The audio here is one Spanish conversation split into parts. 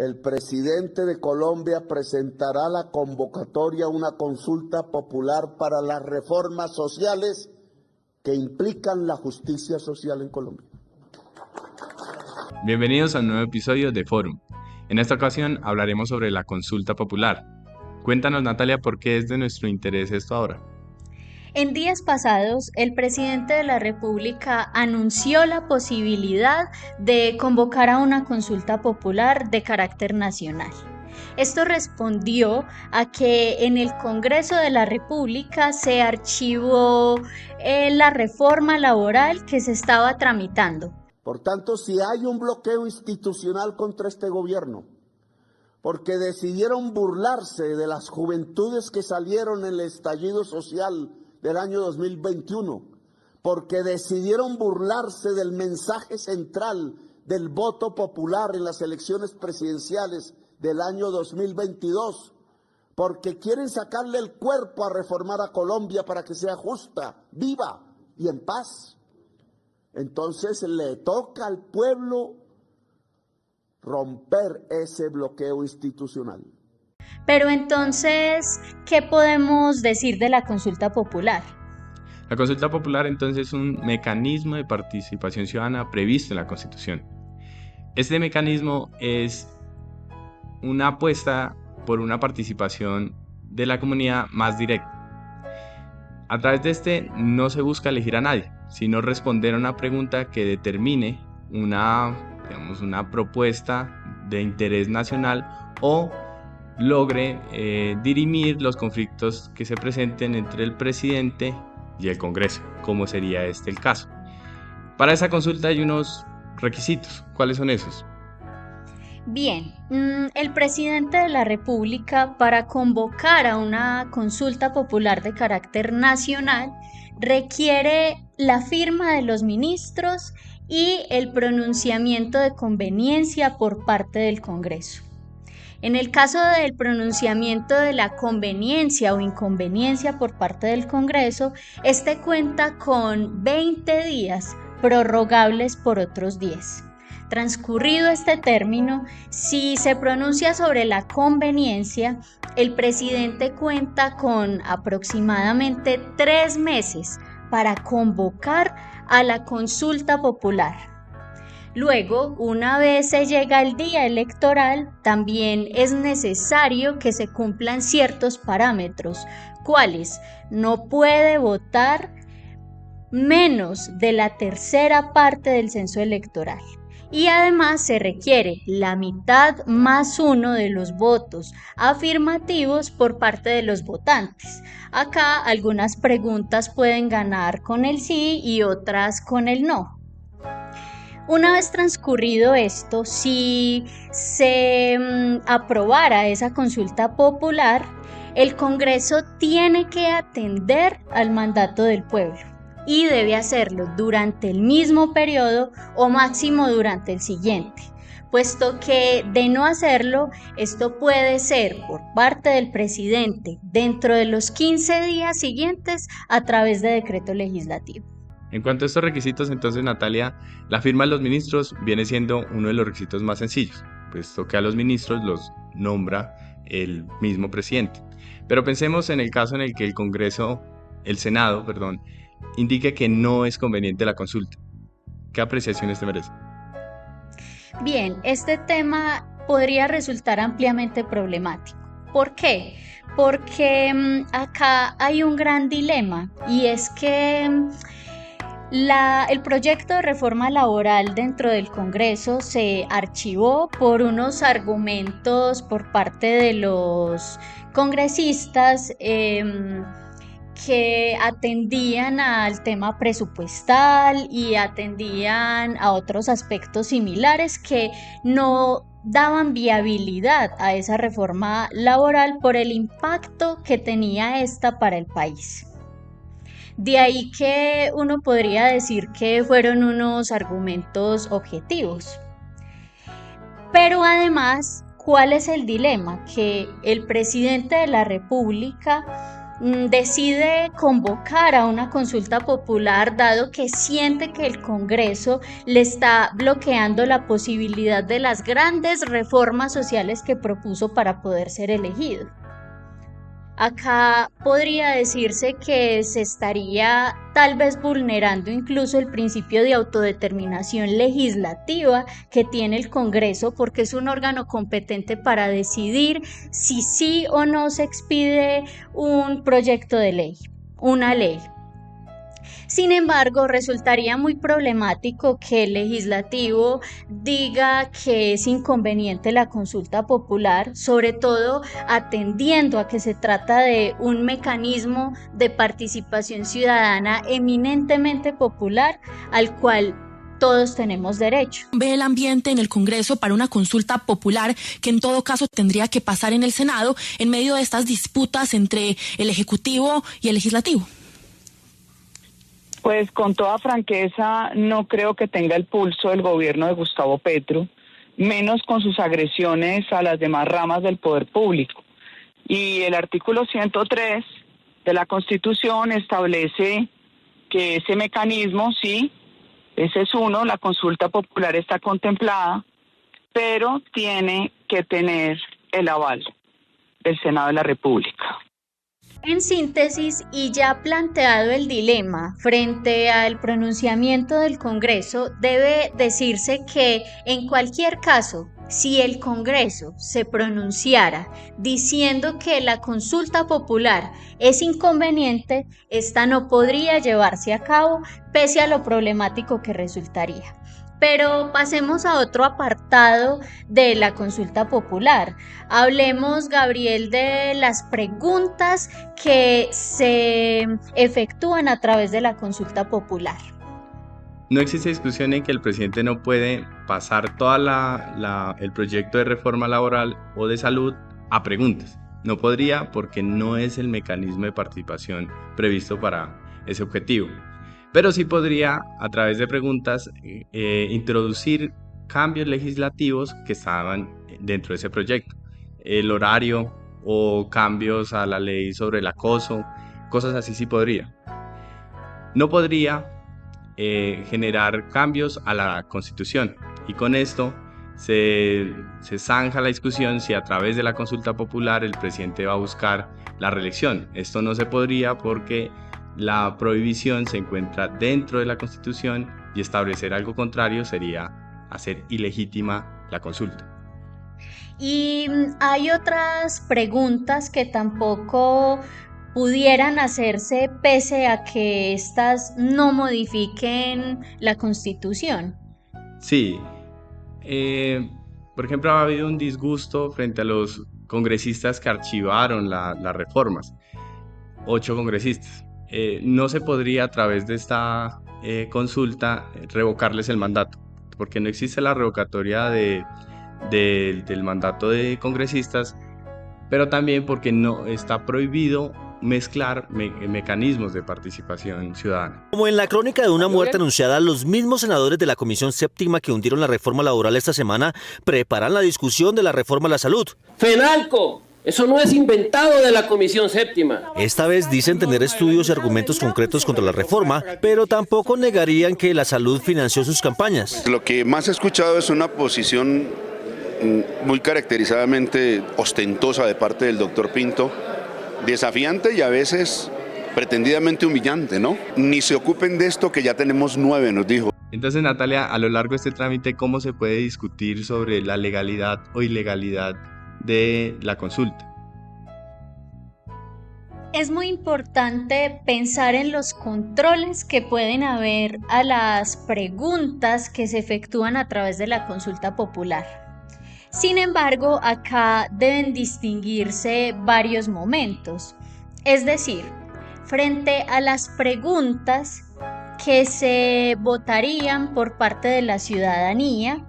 el presidente de Colombia presentará la convocatoria a una consulta popular para las reformas sociales que implican la justicia social en Colombia. Bienvenidos a un nuevo episodio de Forum. En esta ocasión hablaremos sobre la consulta popular. Cuéntanos, Natalia, ¿por qué es de nuestro interés esto ahora? En días pasados, el presidente de la República anunció la posibilidad de convocar a una consulta popular de carácter nacional. Esto respondió a que en el Congreso de la República se archivó la reforma laboral que se estaba tramitando. Por tanto, si hay un bloqueo institucional contra este gobierno, porque decidieron burlarse de las juventudes que salieron en el estallido social del año 2021, porque decidieron burlarse del mensaje central del voto popular en las elecciones presidenciales del año 2022, porque quieren sacarle el cuerpo a reformar a Colombia para que sea justa, viva y en paz. Entonces le toca al pueblo romper ese bloqueo institucional. Pero entonces, ¿qué podemos decir de la consulta popular? La consulta popular entonces es un mecanismo de participación ciudadana previsto en la Constitución. Este mecanismo es una apuesta por una participación de la comunidad más directa. A través de este no se busca elegir a nadie, sino responder a una pregunta que determine una propuesta de interés nacional o logre dirimir los conflictos que se presenten entre el presidente y el Congreso, como sería este el caso. Para esa consulta hay unos requisitos. ¿Cuáles son esos? Bien, el presidente de la República, para convocar a una consulta popular de carácter nacional, requiere la firma de los ministros y el pronunciamiento de conveniencia por parte del Congreso. En el caso del pronunciamiento de la conveniencia o inconveniencia por parte del Congreso, este cuenta con 20 días prorrogables por otros 10. Transcurrido este término, si se pronuncia sobre la conveniencia, el presidente cuenta con aproximadamente 3 meses para convocar a la consulta popular. Luego, una vez se llega el día electoral, también es necesario que se cumplan ciertos parámetros, cuales no puede votar menos de la tercera parte del censo electoral. Y además se requiere la mitad más uno de los votos afirmativos por parte de los votantes. Acá algunas preguntas pueden ganar con el sí y otras con el no. Una vez transcurrido esto, si se aprobara esa consulta popular, el Congreso tiene que atender al mandato del pueblo y debe hacerlo durante el mismo periodo o máximo durante el siguiente, puesto que de no hacerlo, esto puede ser por parte del presidente dentro de los 15 días siguientes a través de decreto legislativo. En cuanto a estos requisitos, entonces, Natalia, la firma de los ministros viene siendo uno de los requisitos más sencillos, puesto que a los ministros los nombra el mismo presidente. Pero pensemos en el caso en el que el Senado, indique que no es conveniente la consulta. ¿Qué apreciaciones te merece? Bien, este tema podría resultar ampliamente problemático. ¿Por qué? Porque acá hay un gran dilema y es que el proyecto de reforma laboral dentro del Congreso se archivó por unos argumentos por parte de los congresistas que atendían al tema presupuestal y atendían a otros aspectos similares que no daban viabilidad a esa reforma laboral por el impacto que tenía esta para el país. De ahí que uno podría decir que fueron unos argumentos objetivos. Pero además, ¿cuál es el dilema? Que el presidente de la República decide convocar a una consulta popular dado que siente que el Congreso le está bloqueando la posibilidad de las grandes reformas sociales que propuso para poder ser elegido. Acá podría decirse que se estaría tal vez vulnerando incluso el principio de autodeterminación legislativa que tiene el Congreso, porque es un órgano competente para decidir si sí o no se expide un proyecto de ley, una ley. Sin embargo, resultaría muy problemático que el legislativo diga que es inconveniente la consulta popular, sobre todo atendiendo a que se trata de un mecanismo de participación ciudadana eminentemente popular al cual todos tenemos derecho. Ve el ambiente en el Congreso para una consulta popular que en todo caso tendría que pasar en el Senado en medio de estas disputas entre el Ejecutivo y el Legislativo. Pues con toda franqueza, no creo que tenga el pulso del gobierno de Gustavo Petro, menos con sus agresiones a las demás ramas del poder público. Y el artículo 103 de la Constitución establece que ese mecanismo, sí, ese es uno, la consulta popular está contemplada, pero tiene que tener el aval del Senado de la República. En síntesis, y ya planteado el dilema frente al pronunciamiento del Congreso, debe decirse que en cualquier caso, si el Congreso se pronunciara diciendo que la consulta popular es inconveniente, esta no podría llevarse a cabo pese a lo problemático que resultaría. Pero pasemos a otro apartado de la consulta popular. Hablemos, Gabriel, de las preguntas que se efectúan a través de la consulta popular. No existe discusión en que el presidente no puede pasar todo el proyecto de reforma laboral o de salud a preguntas. No podría porque no es el mecanismo de participación previsto para ese objetivo. Pero sí podría, a través de preguntas, introducir cambios legislativos que estaban dentro de ese proyecto. El horario o cambios a la ley sobre el acoso, cosas así sí podría. No podría generar cambios a la Constitución, y con esto se zanja la discusión si a través de la consulta popular el presidente va a buscar la reelección. Esto no se podría porque la prohibición se encuentra dentro de la Constitución y establecer algo contrario sería hacer ilegítima la consulta. Y hay otras preguntas que tampoco pudieran hacerse pese a que éstas no modifiquen la Constitución. Sí, por ejemplo, ha habido un disgusto frente a los congresistas que archivaron las reformas, 8 congresistas. No se podría a través de esta consulta revocarles el mandato, porque no existe la revocatoria del mandato de congresistas, pero también porque no está prohibido mezclar mecanismos de participación ciudadana. Como en la crónica de una muerte anunciada, los mismos senadores de la Comisión Séptima que hundieron la reforma laboral esta semana preparan la discusión de la reforma a la salud. FENALCO, eso no es inventado de la Comisión Séptima. Esta vez dicen tener estudios y argumentos concretos contra la reforma, pero tampoco negarían que la salud financió sus campañas. Lo que más he escuchado es una posición muy caracterizadamente ostentosa de parte del doctor Pinto, desafiante y a veces pretendidamente humillante, ¿no? Ni se ocupen de esto que ya tenemos 9, nos dijo. Entonces, Natalia, a lo largo de este trámite, ¿cómo se puede discutir sobre la legalidad o ilegalidad de la consulta? Es muy importante pensar en los controles que pueden haber a las preguntas que se efectúan a través de la consulta popular. Sin embargo, acá deben distinguirse varios momentos. Es decir, frente a las preguntas que se votarían por parte de la ciudadanía,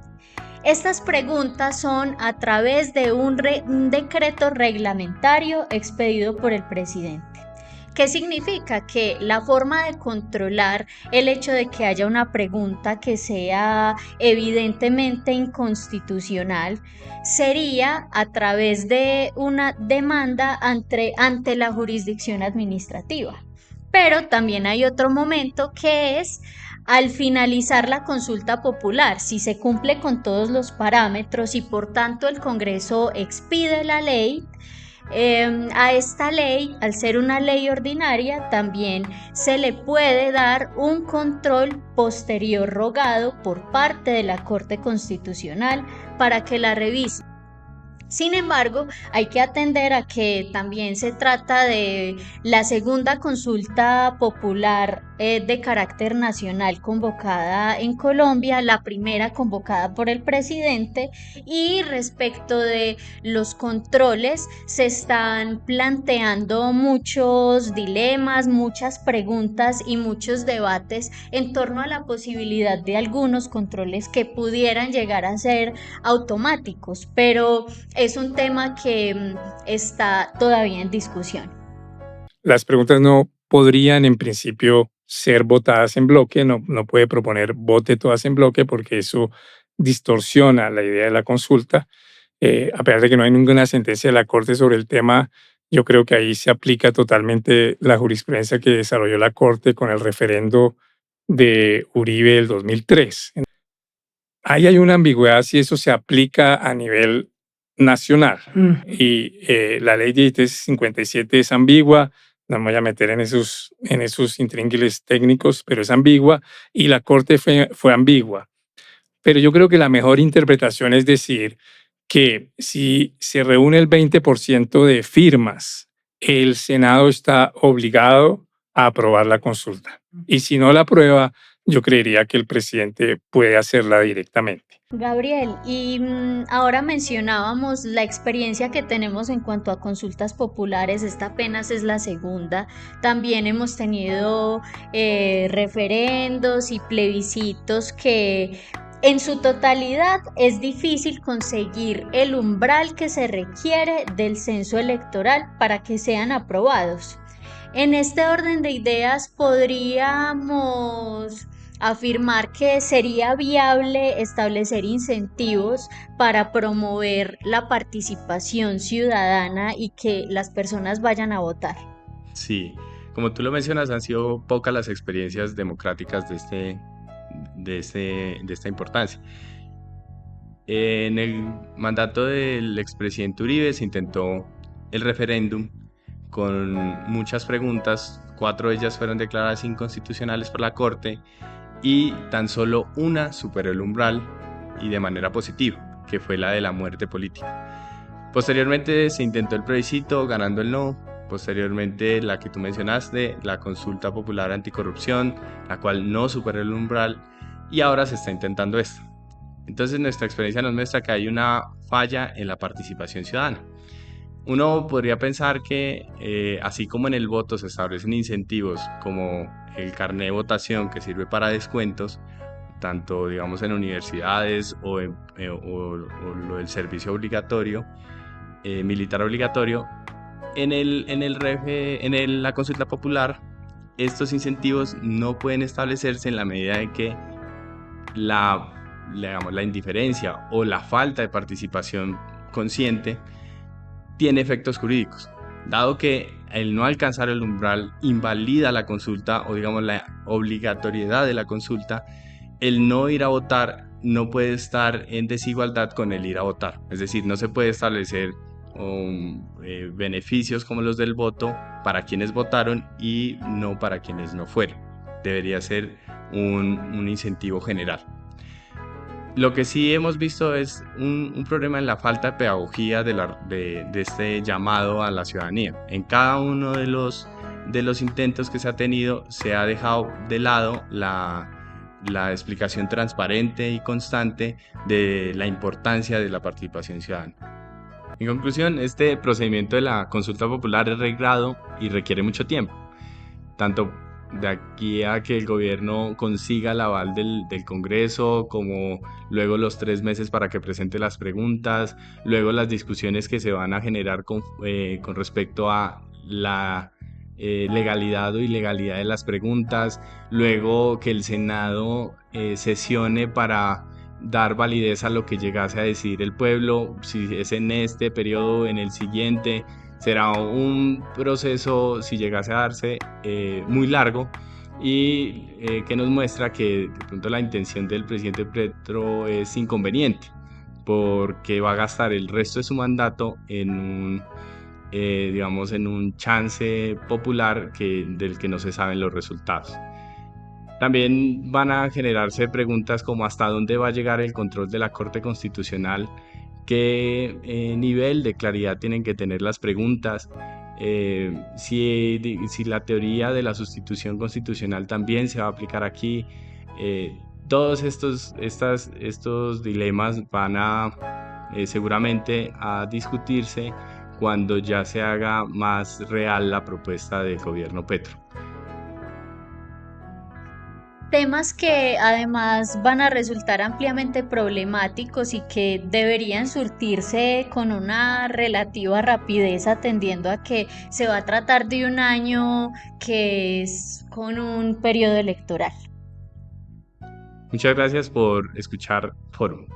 estas preguntas son a través de un decreto reglamentario expedido por el presidente. ¿Qué significa? Que la forma de controlar el hecho de que haya una pregunta que sea evidentemente inconstitucional sería a través de una demanda ante la jurisdicción administrativa. Pero también hay otro momento que es al finalizar la consulta popular, si se cumple con todos los parámetros y por tanto el Congreso expide la ley. A esta ley, al ser una ley ordinaria, también se le puede dar un control posterior rogado por parte de la Corte Constitucional para que la revise. Sin embargo, hay que atender a que también se trata de la segunda consulta popular de carácter nacional convocada en Colombia, la primera convocada por el presidente, y respecto de los controles se están planteando muchos dilemas, muchas preguntas y muchos debates en torno a la posibilidad de algunos controles que pudieran llegar a ser automáticos, pero es un tema que está todavía en discusión. Las preguntas no podrían en principio ser votadas en bloque, no puede proponer vote todas en bloque porque eso distorsiona la idea de la consulta. A pesar de que no hay ninguna sentencia de la Corte sobre el tema, yo creo que ahí se aplica totalmente la jurisprudencia que desarrolló la Corte con el referendo de Uribe del 2003. Ahí hay una ambigüedad si eso se aplica a nivel nacional. Y la ley 1757 es ambigua, no me voy a meter en esos intríngulis técnicos, pero es ambigua, y la Corte fue ambigua. Pero yo creo que la mejor interpretación es decir que si se reúne el 20% de firmas, el Senado está obligado a aprobar la consulta. Y si no la aprueba, yo creería que el presidente puede hacerla directamente. Gabriel, y ahora mencionábamos la experiencia que tenemos en cuanto a consultas populares, esta apenas es la segunda, también hemos tenido referendos y plebiscitos que en su totalidad es difícil conseguir el umbral que se requiere del censo electoral para que sean aprobados. En este orden de ideas podríamos afirmar que sería viable establecer incentivos para promover la participación ciudadana y que las personas vayan a votar. Sí, como tú lo mencionas, han sido pocas las experiencias democráticas de esta importancia. En el mandato del expresidente Uribe se intentó el referéndum con muchas preguntas, 4 de ellas fueron declaradas inconstitucionales por la Corte y tan solo una superó el umbral y de manera positiva, que fue la de la muerte política. Posteriormente se intentó el plebiscito ganando el no, posteriormente la que tú mencionaste, la consulta popular anticorrupción, la cual no superó el umbral y ahora se está intentando esto. Entonces nuestra experiencia nos muestra que hay una falla en la participación ciudadana. Uno podría pensar que así como en el voto se establecen incentivos como el carné de votación que sirve para descuentos, tanto digamos en universidades o lo del servicio obligatorio, militar obligatorio, en la consulta popular estos incentivos no pueden establecerse en la medida de que la indiferencia o la falta de participación consciente tiene efectos jurídicos, dado que el no alcanzar el umbral invalida la consulta o digamos la obligatoriedad de la consulta. El no ir a votar no puede estar en desigualdad con el ir a votar, es decir, no se puede establecer beneficios como los del voto para quienes votaron y no para quienes no fueron. Debería ser un incentivo general. Lo que sí hemos visto es un problema en la falta de pedagogía de este llamado a la ciudadanía. En cada uno de los intentos que se ha tenido se ha dejado de lado la explicación transparente y constante de la importancia de la participación ciudadana. En conclusión, este procedimiento de la consulta popular es reglado y requiere mucho tiempo, tanto de aquí a que el gobierno consiga el aval del Congreso, como luego los 3 meses para que presente las preguntas, luego las discusiones que se van a generar con respecto a legalidad o ilegalidad de las preguntas, luego que el Senado sesione para dar validez a lo que llegase a decidir el pueblo, si es en este periodo o en el siguiente. Será un proceso, si llegase a darse, muy largo, y que nos muestra que de pronto la intención del presidente Petro es inconveniente, porque va a gastar el resto de su mandato en un digamos, en un chance popular del que no se saben los resultados. También van a generarse preguntas como hasta dónde va a llegar el control de la Corte Constitucional, qué nivel de claridad tienen que tener las preguntas, si la teoría de la sustitución constitucional también se va a aplicar aquí. Todos estos dilemas van a seguramente a discutirse cuando ya se haga más real la propuesta del gobierno Petro. Temas que además van a resultar ampliamente problemáticos y que deberían surtirse con una relativa rapidez, atendiendo a que se va a tratar de un año que es con un periodo electoral. Muchas gracias por escuchar Fórum.